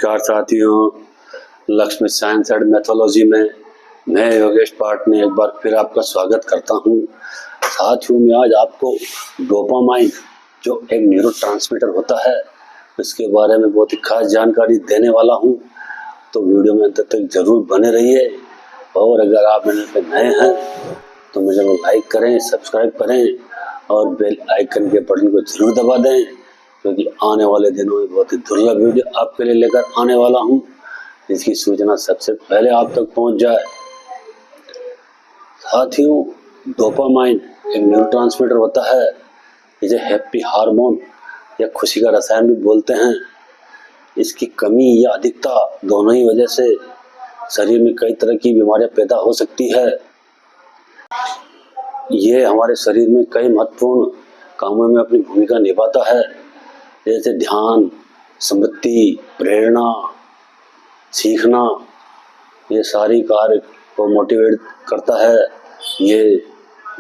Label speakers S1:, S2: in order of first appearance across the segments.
S1: नमस्कार साथियों, Lakshmi science and mythology में मैं योगेश पाठ ने एक बार फिर आपका स्वागत करता हूं। साथियों, मैं आज आपको डोपामाइन जो एक न्यूरोट्रांसमीटर होता है इसके बारे में बहुत ही खास जानकारी देने वाला हूं, तो वीडियो में अंत तक जरूर बने रहिए। और अगर आप मेरे पे नए हैं तो मुझे लाइक करें, सब्सक्राइब करें और बेल आइकन के बटन को जरूर दबा दें, क्योंकि आने वाले दिनों में बहुत ही दुर्लभ वीडियो आपके लिए लेकर आने वाला हूं, जिसकी सूचना सबसे पहले आप तक पहुंच जाए। साथियों, डोपामाइन एक न्यूरोट्रांसमीटर होता है, इसे हैप्पी हार्मोन या खुशी का रसायन भी बोलते हैं। इसकी कमी या अधिकता दोनों ही वजह से शरीर में कई तरह की बीमारियां पैदा हो सकती है। ये हमारे शरीर में कई महत्वपूर्ण कामों में अपनी भूमिका निभाता है, जैसे ध्यान, स्मृति, प्रेरणा, सीखना। ये सारी कार्य को मोटिवेट करता है ये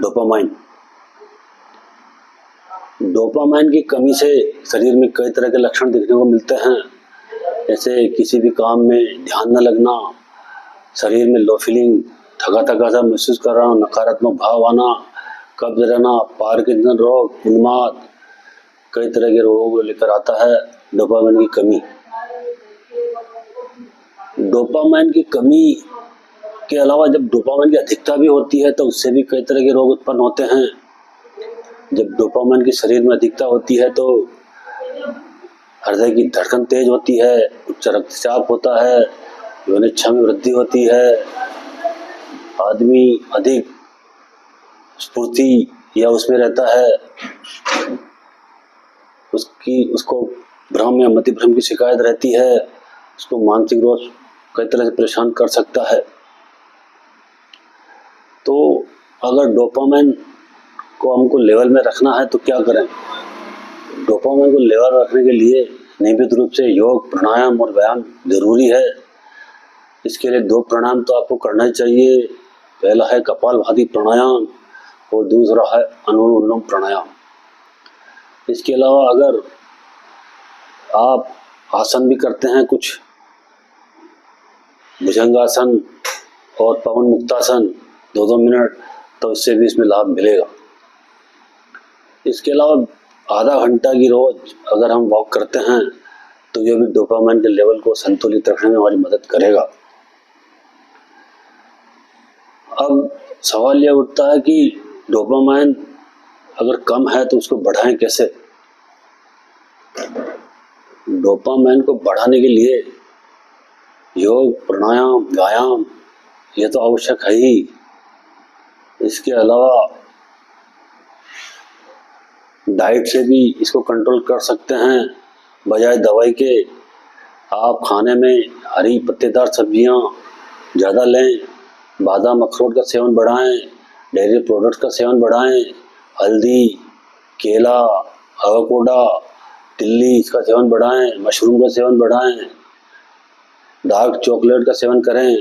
S1: डोपामाइन। डोपामाइन की कमी से शरीर में कई तरह के लक्षण देखने को मिलते हैं, जैसे किसी भी काम में ध्यान न लगना, शरीर में लो फीलिंग, थका थका सा महसूस करना, नकारात्मक भाव आना, कब्ज रहना, पार्किंसन रोग, उन्माद, कई तरह के रोगों को लेकर आता है डोपामाइन की कमी। डोपामाइन की कमी के अलावा जब डोपामाइन की अधिकता भी होती है तो उससे भी कई तरह के रोग उत्पन्न होते हैं। जब डोपामाइन की शरीर में अधिकता होती है तो हृदय की धड़कन तेज होती है, उच्च रक्तचाप होता है, यौन इच्छा में वृद्धि होती है, आदमी अधिक स्फूर्ति या उसमें रहता है, उसको भ्रम या मति भ्रम की शिकायत रहती है, उसको मानसिक रोग कई तरह से परेशान कर सकता है। तो अगर डोपामाइन को हमको लेवल में रखना है तो क्या करें? डोपामाइन को लेवल में रखने के लिए नियमित रूप से योग, प्राणायाम और व्यायाम जरूरी है। इसके लिए 2 प्राणायाम तो आपको करना ही चाहिए। पहला है कपालभाति प्राणायाम और दूसरा है अनुलोम विलोम प्राणायाम। इसके अलावा अगर आप आसन भी करते हैं, कुछ भुजंगासन और पवन मुक्तासन 2-2 मिनट, तो इससे भी इसमें लाभ मिलेगा। इसके अलावा आधा घंटा की रोज अगर हम वॉक करते हैं तो यह भी डोपामाइन के लेवल को संतुलित रखने में हमारी मदद करेगा। अब सवाल यह उठता है कि डोपामाइन अगर कम है तो उसको बढ़ाएं कैसे? डोपामाइन को बढ़ाने के लिए योग, प्राणायाम, व्यायाम ये तो आवश्यक है ही। इसके अलावा डाइट से भी इसको कंट्रोल कर सकते हैं। बजाय दवाई के आप खाने में हरी पत्तेदार सब्जियां ज़्यादा लें, बादाम अखरोट का सेवन बढ़ाएं, डेयरी प्रोडक्ट्स का सेवन बढ़ाएं, हल्दी, केला, एवोकाडो, तिल्ली इसका सेवन बढ़ाएं, मशरूम का सेवन बढ़ाएं, डार्क चॉकलेट का सेवन करें।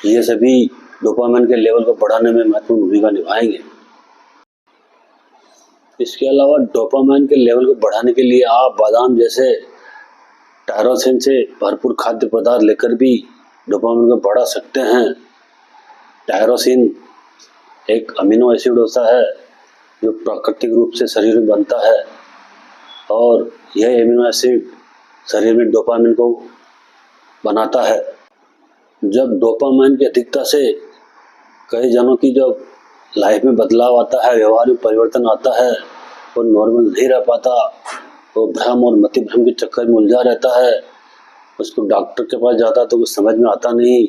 S1: ये सभी डोपामाइन के लेवल को बढ़ाने में महत्वपूर्ण भूमिका निभाएंगे। इसके अलावा डोपामाइन के लेवल को बढ़ाने के लिए आप बादाम जैसे टायरोसिन से भरपूर खाद्य पदार्थ लेकर भी डोपामाइन को बढ़ा सकते हैं। टायरोसिन एक अमीनो एसिड होता है जो प्राकृतिक रूप से शरीर में बनता है, और यह अमीनो एसिड शरीर में डोपामाइन को बनाता है। जब डोपामाइन की अधिकता से कई जनों की जब लाइफ में बदलाव आता है, व्यवहार में परिवर्तन आता है, वो नॉर्मल नहीं रह पाता, वो भ्रम और मति भ्रम के चक्कर में उलझा रहता है, उसको डॉक्टर के पास जाता है तो कुछ समझ में आता नहीं,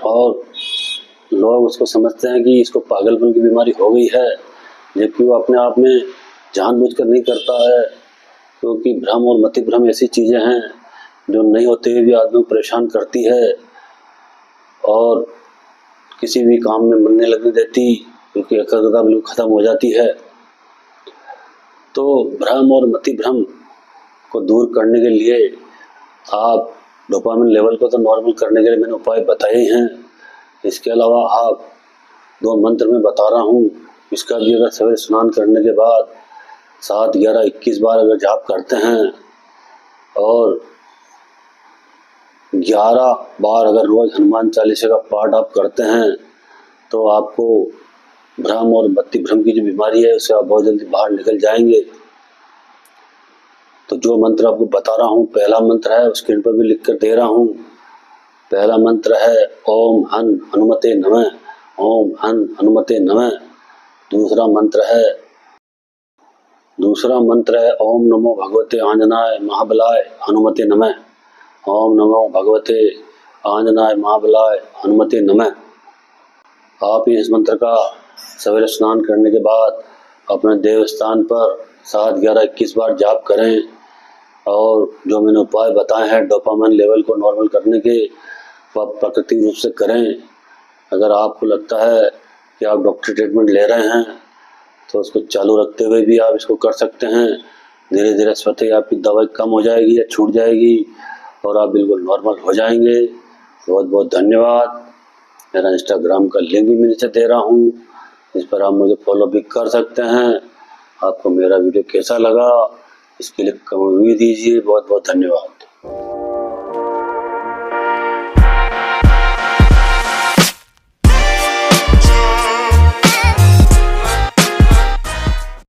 S1: और लोग उसको समझते हैं कि इसको पागलपन की बीमारी हो गई है, जबकि वो अपने आप में जानबूझकर नहीं करता है, क्योंकि भ्रम और मति भ्रम ऐसी चीज़ें हैं जो नहीं होते हुए भी आदमी को परेशान करती है और किसी भी काम में मन नहीं लगने देती, क्योंकि एकाग्रता बिल्कुल खत्म हो जाती है। तो भ्रम और मति भ्रम को दूर करने के लिए आप डोपामाइन लेवल को तो नॉर्मल करने के लिए मैंने उपाय बताए हैं। इसके अलावा आप 2 मंत्र में बता रहा हूँ, इसका भी अगर सवेरे स्नान करने के बाद 7, 11, 21 बार अगर जाप करते हैं और 11 बार अगर रोज हनुमान चालीसा का पाठ आप करते हैं तो आपको भ्रम और बत्ती भ्रम की जो बीमारी है उससे आप बहुत जल्दी बाहर निकल जाएंगे। तो जो मंत्र आपको बता रहा हूँ, पहला मंत्र है, स्क्रीन पर भी लिख कर दे रहा हूँ। पहला मंत्र है ओम हन हनुमते नमः, ओम हन हनुमते नमः। दूसरा मंत्र है ओम नमो भगवते आंजनाय महाबलाय हनुमते नमः, ओम नमो भगवते आंजनाय महाबलाय हनुमते नमः। आप इस मंत्र का सवेरे स्नान करने के बाद अपने देवस्थान पर 7, 11, 21 बार जाप करें और जो मैंने उपाय बताए हैं डोपामाइन लेवल को नॉर्मल करने के, वह प्राकृतिक रूप से करें। अगर आपको लगता है कि आप डॉक्टर ट्रीटमेंट ले रहे हैं तो उसको चालू रखते हुए भी आप इसको कर सकते हैं। धीरे धीरे स्वतः ही आपकी दवाई कम हो जाएगी या छूट जाएगी और आप बिल्कुल नॉर्मल हो जाएंगे। बहुत बहुत धन्यवाद। मेरा इंस्टाग्राम का लिंक भी मैं नीचे दे रहा हूँ, इस पर आप मुझे फॉलो भी कर सकते हैं। आपको मेरा वीडियो कैसा लगा इसके लिए कमेंट भी दीजिए। बहुत बहुत धन्यवाद।